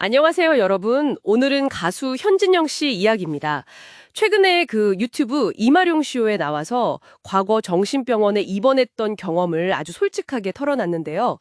안녕하세요, 여러분. 오늘은 가수 현진영 씨 이야기입니다. 최근에 그 유튜브 이마룡 쇼에 나와서 과거 정신병원에 입원했던 경험을 아주 솔직하게 털어놨는데요.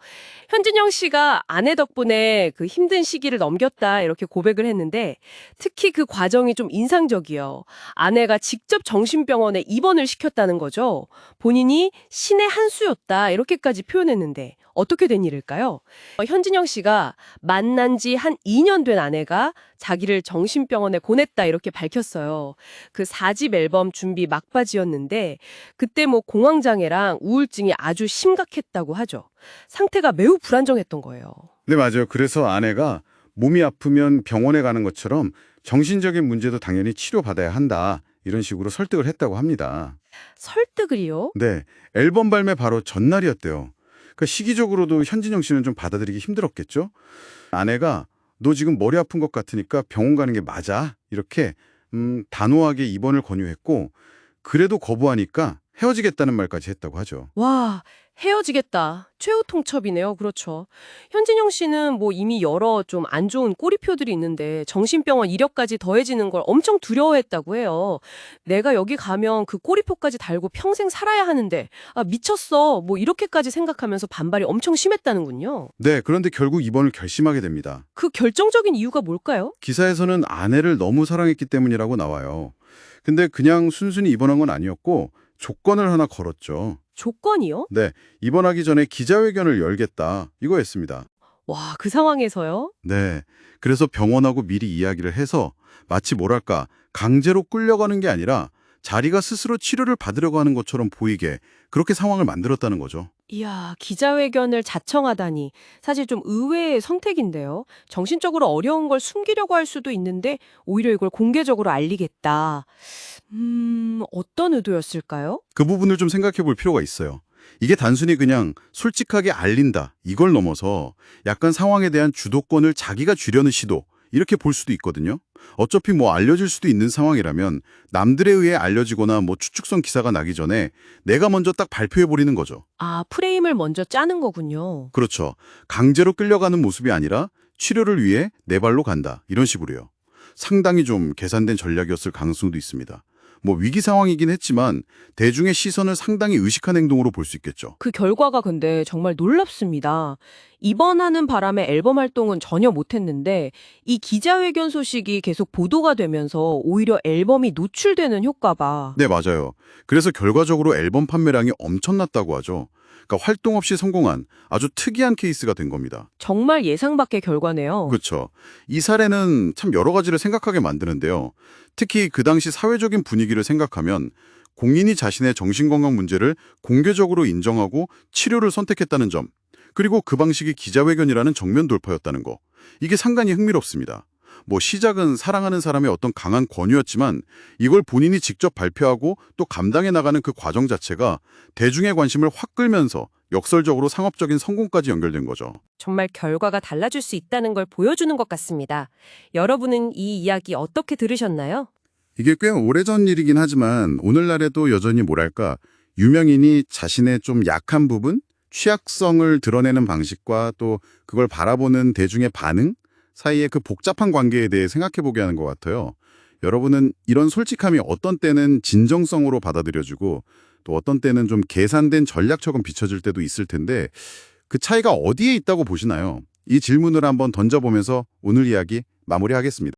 현진영 씨가 아내 덕분에 그 힘든 시기를 넘겼다 이렇게 고백을 했는데 특히 그 과정이 좀 인상적이요. 아내가 직접 정신병원에 입원을 시켰다는 거죠. 본인이 신의 한 수였다 이렇게까지 표현했는데 어떻게 된 일일까요? 현진영 씨가 만난 지 한 2년 된 아내가 자기를 정신병원에 보냈다 이렇게 밝혔어요. 그 4집 앨범 준비 막바지였는데 그때 뭐 공황장애랑 우울증이 아주 심각했다고 하죠. 상태가 매우 불안정했던 거예요. 네, 맞아요. 그래서 아내가 몸이 아프면 병원에 가는 것처럼 정신적인 문제도 당연히 치료받아야 한다. 이런 식으로 설득을 했다고 합니다. 설득을요? 네, 앨범 발매 바로 전날이었대요. 그 시기적으로도 현진영 씨는 좀 받아들이기 힘들었겠죠? 아내가 너 지금 머리 아픈 것 같으니까 병원 가는 게 맞아. 이렇게 단호하게 입원을 권유했고 그래도 거부하니까 헤어지겠다는 말까지 했다고 하죠. 와, 헤어지겠다. 최후 통첩이네요. 그렇죠. 현진영 씨는 뭐 이미 여러 좀 안 좋은 꼬리표들이 있는데 정신병원 이력까지 더해지는 걸 엄청 두려워했다고 해요. 내가 여기 가면 그 꼬리표까지 달고 평생 살아야 하는데 아, 미쳤어. 뭐 이렇게까지 생각하면서 반발이 엄청 심했다는군요. 네, 그런데 결국 입원을 결심하게 됩니다. 그 결정적인 이유가 뭘까요? 기사에서는 아내를 너무 사랑했기 때문이라고 나와요. 근데 그냥 순순히 입원한 건 아니었고 조건을 하나 걸었죠. 조건이요? 네, 입원하기 전에 기자회견을 열겠다. 이거였습니다. 와, 그 상황에서요? 네, 그래서 병원하고 미리 이야기를 해서 마치 뭐랄까 강제로 끌려가는 게 아니라 자리가 스스로 치료를 받으려고 하는 것처럼 보이게 그렇게 상황을 만들었다는 거죠. 이야, 기자회견을 자청하다니 사실 좀 의외의 선택인데요. 정신적으로 어려운 걸 숨기려고 할 수도 있는데 오히려 이걸 공개적으로 알리겠다. 어떤 의도였을까요? 그 부분을 좀 생각해 볼 필요가 있어요. 이게 단순히 그냥 솔직하게 알린다, 이걸 넘어서 약간 상황에 대한 주도권을 자기가 쥐려는 시도, 이렇게 볼 수도 있거든요. 어차피 뭐 알려질 수도 있는 상황이라면 남들에 의해 알려지거나 뭐 추측성 기사가 나기 전에 내가 먼저 딱 발표해버리는 거죠. 아, 프레임을 먼저 짜는 거군요. 그렇죠. 강제로 끌려가는 모습이 아니라 치료를 위해 내 발로 간다, 이런 식으로요. 상당히 좀 계산된 전략이었을 가능성도 있습니다. 뭐 위기 상황이긴 했지만 대중의 시선을 상당히 의식한 행동으로 볼 수 있겠죠. 그 결과가 근데 정말 놀랍습니다. 입원하는 바람에 앨범 활동은 전혀 못했는데 이 기자회견 소식이 계속 보도가 되면서 오히려 앨범이 노출되는 효과가 네, 맞아요. 그래서 결과적으로 앨범 판매량이 엄청났다고 하죠. 그러니까 활동 없이 성공한 아주 특이한 케이스가 된 겁니다. 정말 예상 밖의 결과네요. 그렇죠. 이 사례는 참 여러 가지를 생각하게 만드는데요. 특히 그 당시 사회적인 분위기를 생각하면 공인이 자신의 정신건강 문제를 공개적으로 인정하고 치료를 선택했다는 점, 그리고 그 방식이 기자회견이라는 정면 돌파였다는 거. 이게 상당히 흥미롭습니다. 뭐 시작은 사랑하는 사람의 어떤 강한 권유였지만 이걸 본인이 직접 발표하고 또 감당해 나가는 그 과정 자체가 대중의 관심을 확 끌면서 역설적으로 상업적인 성공까지 연결된 거죠. 정말 결과가 달라질 수 있다는 걸 보여주는 것 같습니다. 여러분은 이 이야기 어떻게 들으셨나요? 이게 꽤 오래전 일이긴 하지만 오늘날에도 여전히 뭐랄까 유명인이 자신의 좀 약한 부분, 취약성을 드러내는 방식과 또 그걸 바라보는 대중의 반응 사이의 그 복잡한 관계에 대해 생각해보게 하는 것 같아요. 여러분은 이런 솔직함이 어떤 때는 진정성으로 받아들여지고 또 어떤 때는 좀 계산된 전략처럼 비춰질 때도 있을 텐데 그 차이가 어디에 있다고 보시나요? 이 질문을 한번 던져보면서 오늘 이야기 마무리하겠습니다.